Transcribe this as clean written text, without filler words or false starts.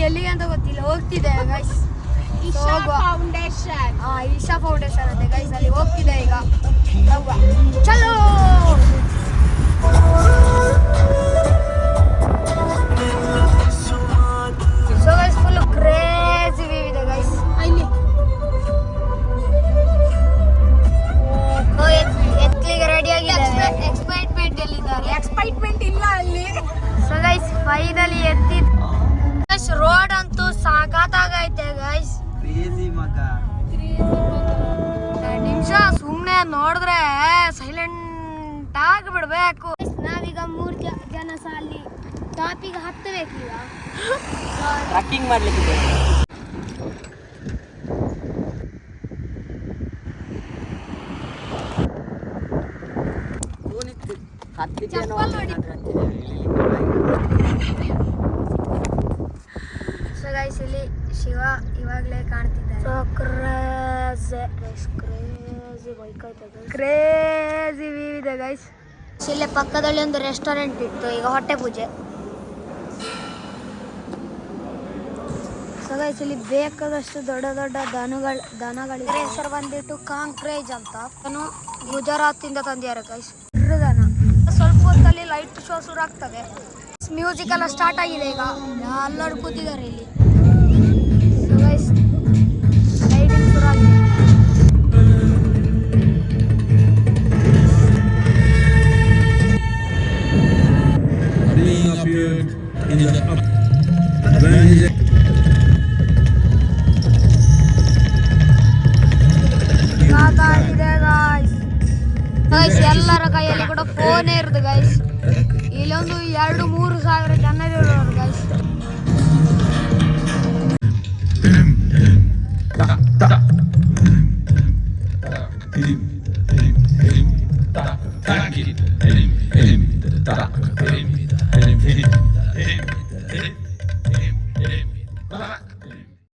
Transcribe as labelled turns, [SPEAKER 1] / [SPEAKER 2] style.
[SPEAKER 1] ಎಲ್ಲಿಗೆ ಅಂತ ಗೊತ್ತಿಲ್ಲ, ಹೋಗ್ತಿದೆ guys.
[SPEAKER 2] Isha foundation.
[SPEAKER 1] Isha foundation ಅಂತೆ ಗೈಸ್, ಅಲ್ಲಿ ಹೋಗ್ತಿದೆ ಈಗ. ಚಲೋ. So guys full crazy view ಇದೆ ಗೈಸ್.
[SPEAKER 2] ಇಲ್ಲಿ
[SPEAKER 1] ಎತ್ಲಿಗೆ ರೆಡಿ ಆಗಿದೆ.
[SPEAKER 2] ಎಕ್ಸೈಟ್ಮೆಂಟ್ ಎಲ್ಲಿದ್ದಾರೆ? ಎಕ್ಸೈಟ್ಮೆಂಟ್ ಇಲ್ಲ ಅಲ್ಲಿ.
[SPEAKER 1] ಸೊ ಗೈಸ್ ಫೈನಲಿ ಎತ್ತಿದ್ ರೋಡ್ ಅಂತೂ ಸಾಕಾಗೈತೆ ಗೈಸ್.
[SPEAKER 3] ಕ್ರೇಜಿ ಮಗ.
[SPEAKER 1] ನಿಮಿಷ ಸುಮ್ಮನೆ ನೋಡಿದ್ರೆ ಸೈಲೆಂಟ್ ಆಗಿ ಬಿಡ್ಬೇಕು. ನಾವೀಗ 3 ಜನ ಅಲ್ಲಿ ಟಾಪಿಗೆ ಹತ್ತಬೇಕೀಗ.
[SPEAKER 3] ಟ್ರಕ್ಕಿಂಗ್ ಮಾಡ್ಲಿಕ್ಕೆ
[SPEAKER 1] ಸೊ ಗೈಸ್ ಇಲ್ಲಿ ಶಿವ ಇವಾಗಲೇ ಕಾಣ್ತಿದ್ದಾರೆ. ಸೊ ಕ್ರೇಜಿ ವ್ಯೂ ಇದೆ ಗೈಸ್. ಇಲ್ಲೇ ಪಕ್ಕದಲ್ಲಿ ಒಂದು ರೆಸ್ಟೋರೆಂಟ್ ಇತ್ತು, ಈಗ ಹೊಟ್ಟೆ ಪೂಜೆ. ಸೊ ಗೈಸ್ ಇಲ್ಲಿ ಬೇಕಾದಷ್ಟು ದೊಡ್ಡ ದೊಡ್ಡ ದನಗಳಿವೆ. ಹೆಸರು ಬಂದ್ಬಿಟ್ಟು ಕಾಂಕ್ರೇಜ್ ಅಂತ. ನಾನು ಗುಜರಾತ್ ಇಂದ ತಂದಿದ್ದಾರೆ ಗೈಸ್. ದನ ಸ್ವಲ್ಪ ಹೊತ್ತಲ್ಲಿ ಲೈಟ್ ಶೋ ಶುರು ಆಗ್ತದೆ. ಮ್ಯೂಸಿಕ್ ಎಲ್ಲ ಸ್ಟಾರ್ಟ್ ಆಗಿದೆ ಈಗ. ಎಲ್ಲರೂ ಕೂತಿದ್ದಾರೆ ಇಲ್ಲಿ. ಸೊ ಗೈಸ್ ಲೈಟಿಂಗ್ ಶುರು ಆಗಿದೆ. ಎಲ್ಲರ ಕೈಯಲ್ಲಿ ಕೂಡ ಫೋನೇ ಇರುತ್ತೆ ಗೈಸ್. ಇಲ್ಲೊಂದು 2-3 ಸಾವಿರ ಜನರು ಇರೋರು ಗೈಸ್.